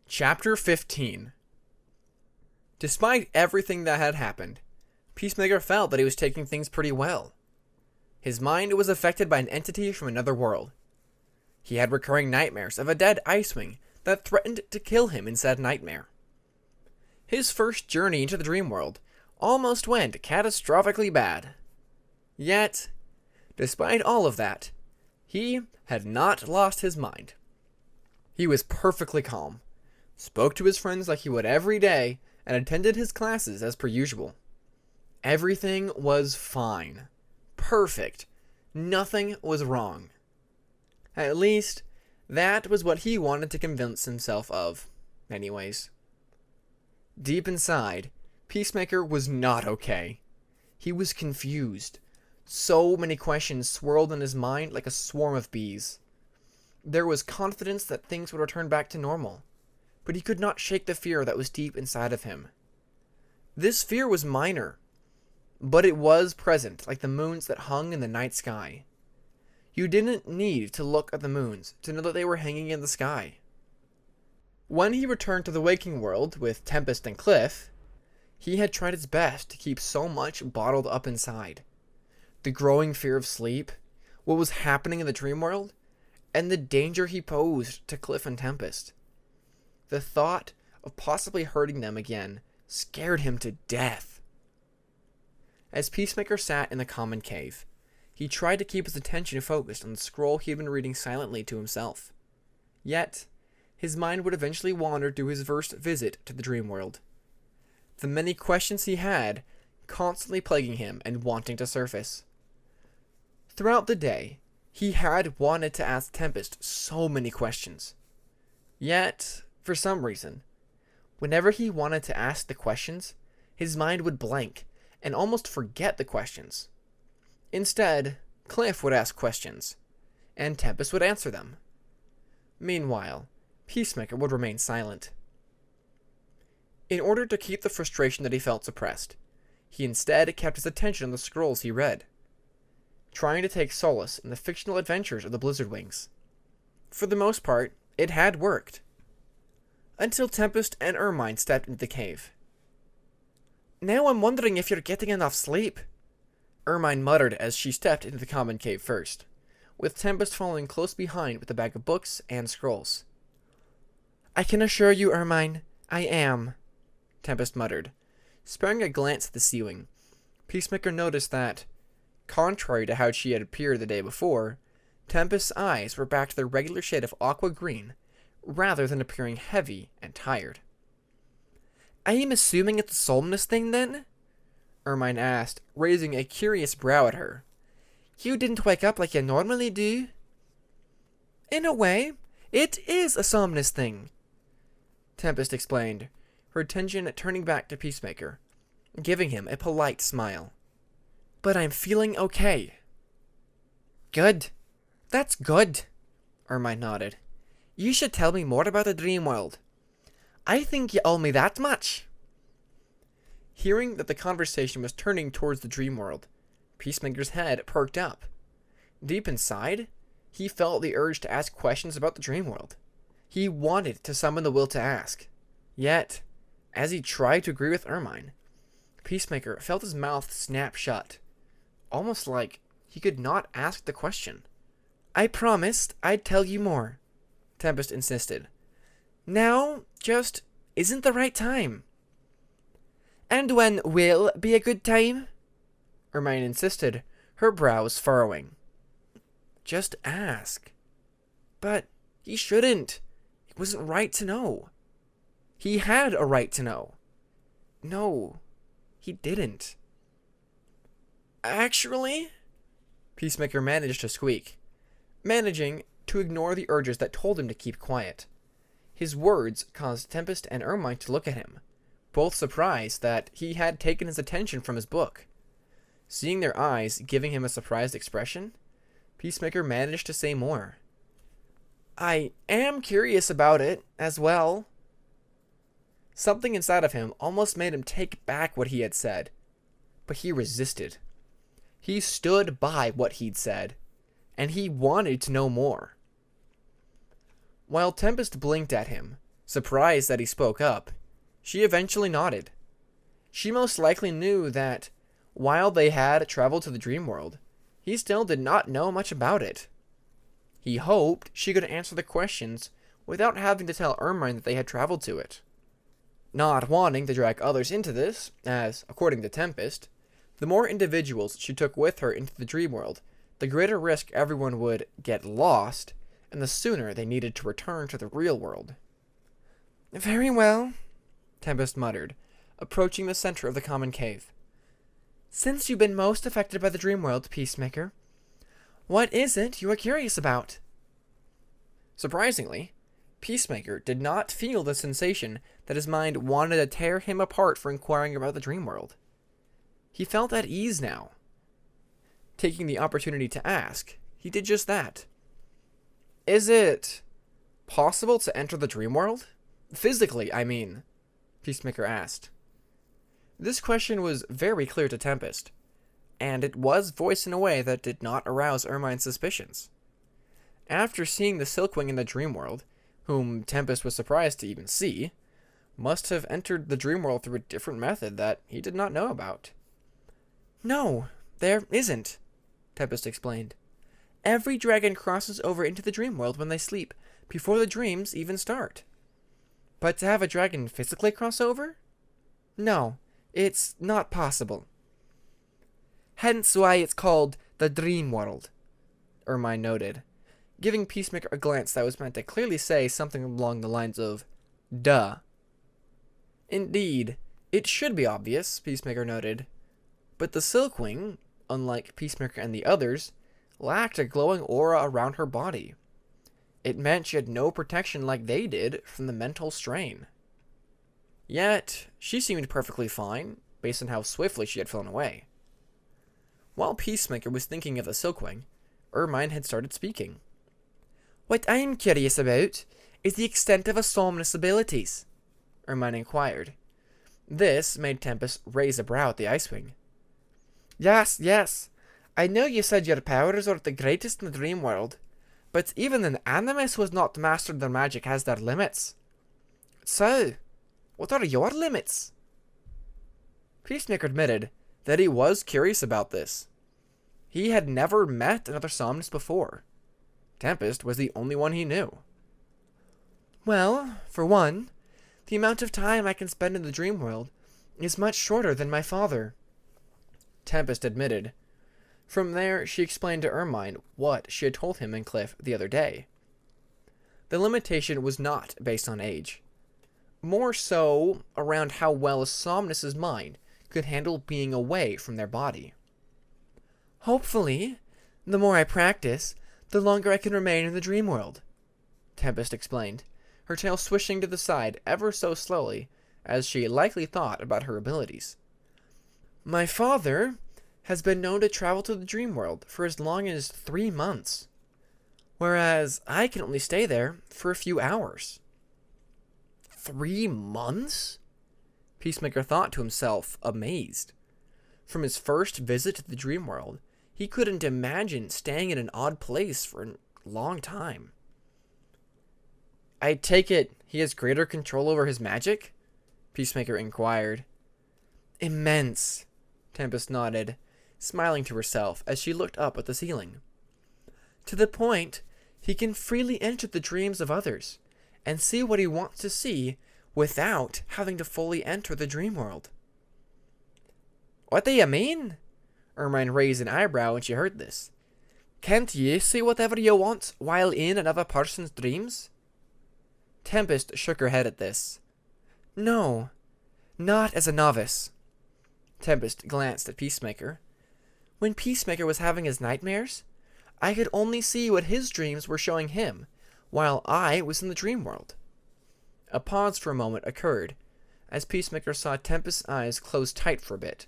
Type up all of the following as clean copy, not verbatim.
Chapter 15. Despite everything that had happened, Peacemaker felt that he was taking things pretty well. His mind was affected by an entity from another world. He had recurring nightmares of a dead Icewing that threatened to kill him in said nightmare. His first journey into the dream world almost went catastrophically bad. Yet, despite all of that, he had not lost his mind. He was perfectly calm, spoke to his friends like he would every day, and attended his classes as per usual. Everything was fine. Perfect. Nothing was wrong. At least, that was what he wanted to convince himself of, anyways. Deep inside, Peacemaker was not okay. He was confused. So many questions swirled in his mind like a swarm of bees. There was confidence that things would return back to normal, but he could not shake the fear that was deep inside of him. This fear was minor, but it was present like the moons that hung in the night sky. You didn't need to look at the moons to know that they were hanging in the sky. When he returned to the waking world with Tempest and Cliff, he had tried his best to keep so much bottled up inside. The growing fear of sleep, what was happening in the dream world, and the danger he posed to Cliff and Tempest. The thought of possibly hurting them again scared him to death. As Peacemaker sat in the common cave, he tried to keep his attention focused on the scroll he had been reading silently to himself. Yet, his mind would eventually wander to his first visit to the dream world. The many questions he had constantly plaguing him and wanting to surface. Throughout the day, he had wanted to ask Tempest so many questions. Yet, for some reason, whenever he wanted to ask the questions, his mind would blank and almost forget the questions. Instead, Cliff would ask questions, and Tempest would answer them. Meanwhile, Peacemaker would remain silent. In order to keep the frustration that he felt suppressed, he instead kept his attention on the scrolls he read, trying to take solace in the fictional adventures of the Blizzardwings. For the most part, it had worked. Until Tempest and Ermine stepped into the cave. "Now I'm wondering if you're getting enough sleep," Ermine muttered as she stepped into the common cave first, with Tempest following close behind with a bag of books and scrolls. "I can assure you, Ermine, I am," Tempest muttered. Sparing a glance at the ceiling, Peacemaker noticed that, contrary to how she had appeared the day before, Tempest's eyes were back to their regular shade of aqua green, rather than appearing heavy and tired. "I am assuming it's a somnus thing, then?" Ermine asked, raising a curious brow at her. "You didn't wake up like you normally do." "In a way, it is a somnus thing," Tempest explained, her attention turning back to Peacemaker, giving him a polite smile. "But I'm feeling okay." "Good. That's good," Ermine nodded. "You should tell me more about the dream world. I think you owe me that much." Hearing that the conversation was turning towards the dream world, Peacemaker's head perked up. Deep inside, he felt the urge to ask questions about the dream world. He wanted to summon the will to ask. Yet, as he tried to agree with Ermine, Peacemaker felt his mouth snap shut, almost like he could not ask the question. "I promised I'd tell you more," Tempest insisted. "Now, just isn't the right time." "And when will be a good time?" Ermine insisted, her brows furrowing. "Just ask." "But he shouldn't. It wasn't right to know." "He had a right to know." "No, he didn't." "Actually," Peacemaker managed to squeak, managing to ignore the urges that told him to keep quiet. His words caused Tempest and Ermine to look at him, both surprised that he had taken his attention from his book. Seeing their eyes giving him a surprised expression, Peacemaker managed to say more. "I am curious about it, as well." Something inside of him almost made him take back what he had said, but he resisted. He stood by what he'd said, and he wanted to know more. While Tempest blinked at him, Surprised that he spoke up, she eventually nodded. She most likely knew that, while they had traveled to the dream world, he still did not know much about it. He hoped she could answer the questions without having to tell Ermine that they had traveled to it. Not wanting to drag others into this, as, according to Tempest, the more individuals she took with her into the dream world, the greater risk everyone would get lost, and the sooner they needed to return to the real world. "Very well," Tempest muttered, approaching the center of the common cave. "Since you've been most affected by the dream world, Peacemaker, what is it you are curious about?" Surprisingly, Peacemaker did not feel the sensation that his mind wanted to tear him apart for inquiring about the dream world. He felt at ease now. Taking the opportunity to ask, he did just that. "Is it possible to enter the dream world? Physically, I mean," Peacemaker asked. This question was very clear to Tempest, and it was voiced in a way that did not arouse Ermine's suspicions. After seeing the Silkwing in the dream world, whom Tempest was surprised to even see, must have entered the dream world through a different method that he did not know about. "No, there isn't," Tempest explained. "Every dragon crosses over into the dream world when they sleep, before the dreams even start. But to have a dragon physically cross over? No, it's not possible. Hence why it's called the dream world," Ermine noted, giving Peacemaker a glance that was meant to clearly say something along the lines of, "Duh." Indeed, it should be obvious, Peacemaker noted, but the Silkwing, unlike Peacemaker and the others, lacked a glowing aura around her body. It meant she had no protection like they did from the mental strain. Yet, she seemed perfectly fine, based on how swiftly she had flown away. While Peacemaker was thinking of the Silkwing, Ermine had started speaking. "What I'm curious about is the extent of a Somnus' abilities," Ermine inquired. This made Tempest raise a brow at the Icewing. Yes. I know you said your powers are the greatest in the dream world, but even an animus who has not mastered their magic has their limits. So, what are your limits?" Peacemaker admitted that he was curious about this. He had never met another Somnus before. Tempest was the only one he knew. "Well, for one, the amount of time I can spend in the dream world is much shorter than my father," Tempest admitted. From there, she explained to Ermine what she had told him and Cliff the other day. The limitation was not based on age. More so around how well a Somnus' mind could handle being away from their body. "Hopefully, the more I practice, the longer I can remain in the dream world," Tempest explained, her tail swishing to the side ever so slowly as she likely thought about her abilities. "My father has been known to travel to the dream world for as long as 3 months, whereas I can only stay there for a few hours." 3 months? Peacemaker thought to himself, amazed. From his first visit to the dream world, he couldn't imagine staying in an odd place for a long time. "I take it he has greater control over his magic?" Peacemaker inquired. "Immense," Tempest nodded, smiling to herself as she looked up at the ceiling. "To the point he can freely enter the dreams of others and see what he wants to see without having to fully enter the dream world." "What do you mean?" Ermine raised an eyebrow when she heard this. "Can't you see whatever you want while in another person's dreams?" Tempest shook her head at this. "No, not as a novice." Tempest glanced at Peacemaker. "When Peacemaker was having his nightmares, I could only see what his dreams were showing him, while I was in the dream world." A pause for a moment occurred, as Peacemaker saw Tempest's eyes close tight for a bit.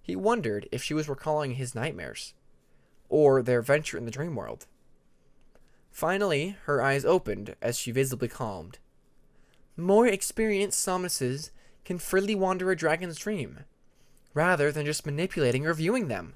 He wondered if she was recalling his nightmares, or their venture in the dream world. Finally, her eyes opened as she visibly calmed. "More experienced Somnuses can freely wander a dragon's dream, rather than just manipulating or viewing them.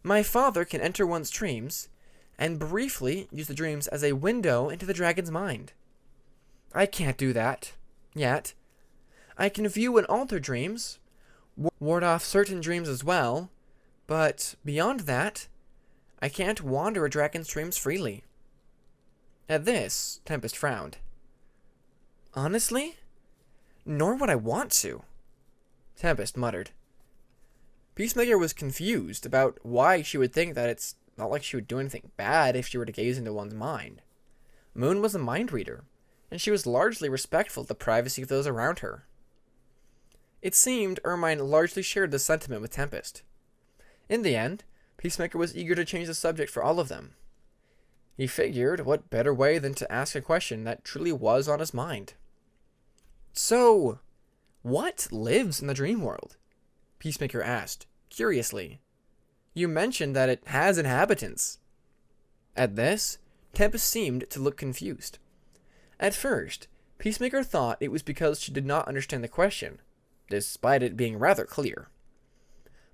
My father can enter one's dreams, and briefly use the dreams as a window into the dragon's mind." I can't do that. Yet. I can view and alter dreams, ward off certain dreams as well, but beyond that, I can't wander a dragon's dreams freely. At this, Tempest frowned. Honestly? Nor would I want to, Tempest muttered. Peacemaker was confused about why she would think that it's not like she would do anything bad if she were to gaze into one's mind. Moon was a mind reader, and she was largely respectful of the privacy of those around her. It seemed Ermine largely shared this sentiment with Tempest. In the end, Peacemaker was eager to change the subject for all of them. He figured, what better way than to ask a question that truly was on his mind. So, what lives in the dream world? Peacemaker asked, curiously. You mentioned that it has inhabitants. At this, Tempest seemed to look confused. At first, Peacemaker thought it was because she did not understand the question, despite it being rather clear.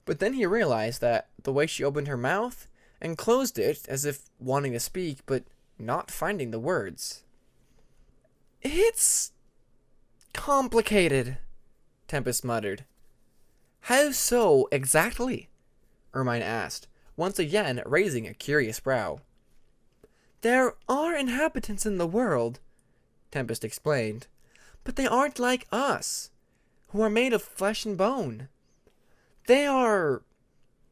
But then he realized that the way she opened her mouth and closed it as if wanting to speak, but not finding the words. It's complicated, Tempest muttered. How so, exactly? Ermine asked, once again raising a curious brow. There are inhabitants in the world, Tempest explained, but they aren't like us, who are made of flesh and bone. They are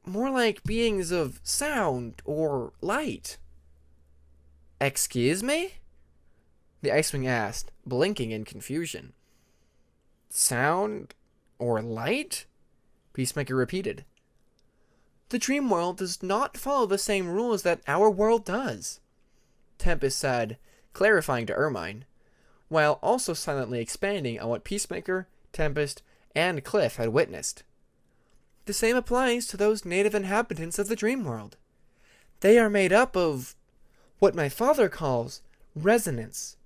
more like beings of sound or light. Excuse me? The Icewing asked, blinking in confusion. Sound or light? Peacemaker repeated. The dream world does not follow the same rules that our world does, Tempest said, clarifying to Ermine, while also silently expanding on what Peacemaker, Tempest, and Cliff had witnessed. The same applies to those native inhabitants of the dream world. They are made up of what my father calls resonance.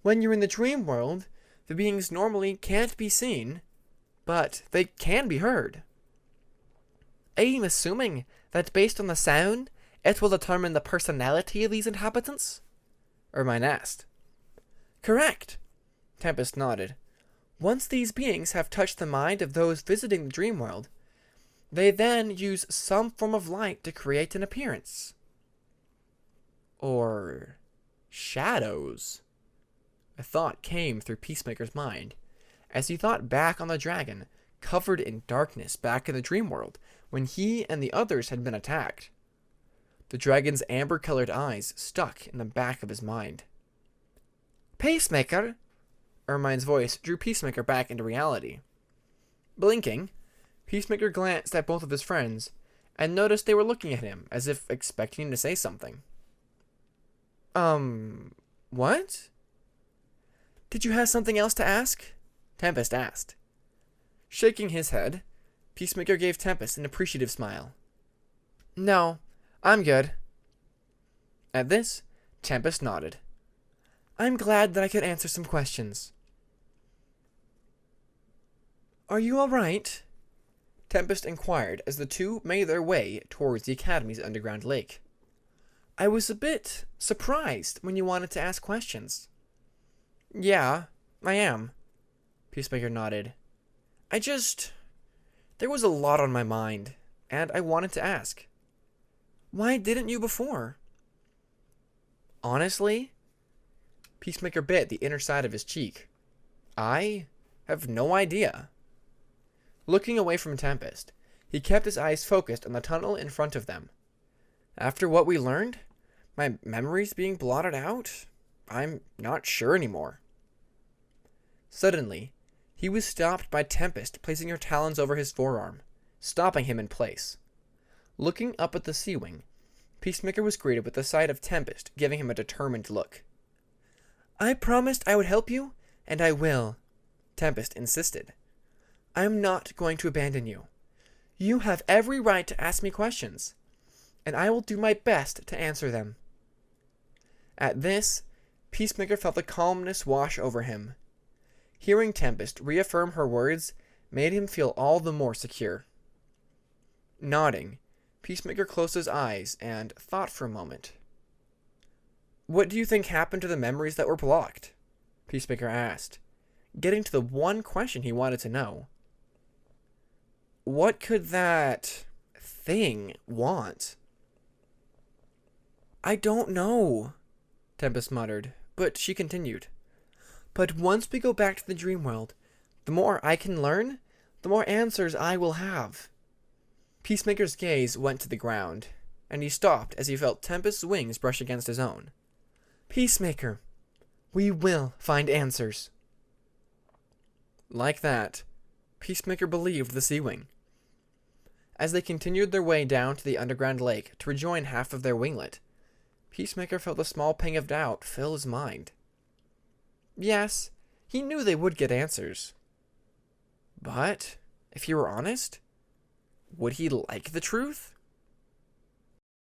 When you're in the dream world, the beings normally can't be seen, but they can be heard. I'm assuming that based on the sound, it will determine the personality of these inhabitants? Ermine asked. Correct, Tempest nodded. Once these beings have touched the mind of those visiting the dream world, they then use some form of light to create an appearance. Or shadows. A thought came through Peacemaker's mind as he thought back on the dragon covered in darkness back in the dream world when he and the others had been attacked. The dragon's amber-colored eyes stuck in the back of his mind. Peacemaker! Ermine's voice drew Peacemaker back into reality. Blinking, Peacemaker glanced at both of his friends and noticed they were looking at him as if expecting him to say something. What? Did you have something else to ask? Tempest asked. Shaking his head, Peacemaker gave Tempest an appreciative smile. No, I'm good. At this, Tempest nodded. I'm glad that I could answer some questions. Are you all right? Tempest inquired as the two made their way towards the Academy's underground lake. I was a bit surprised when you wanted to ask questions. Yeah, I am. Peacemaker nodded. There was a lot on my mind, and I wanted to ask. Why didn't you before? Honestly? Peacemaker bit the inner side of his cheek. I have no idea. Looking away from Tempest, he kept his eyes focused on the tunnel in front of them. After what we learned, my memories being blotted out, I'm not sure anymore. Suddenly, he was stopped by Tempest placing her talons over his forearm, stopping him in place. Looking up at the sea wing, Peacemaker was greeted with the sight of Tempest giving him a determined look. I promised I would help you, and I will, Tempest insisted. I'm not going to abandon you. You have every right to ask me questions, and I will do my best to answer them. At this, Peacemaker felt the calmness wash over him. Hearing Tempest reaffirm her words made him feel all the more secure. Nodding, Peacemaker closed his eyes and thought for a moment. What do you think happened to the memories that were blocked? Peacemaker asked, getting to the one question he wanted to know. What could that thing want? I don't know, Tempest muttered, but she continued. But once we go back to the dream world, the more I can learn, the more answers I will have. Peacemaker's gaze went to the ground, and he stopped as he felt Tempest's wings brush against his own. Peacemaker, we will find answers. Like that, Peacemaker believed the Sea Wing. As they continued their way down to the underground lake to rejoin half of their winglet, Peacemaker felt a small pang of doubt fill his mind. Yes, he knew they would get answers. But, if he were honest, would he like the truth?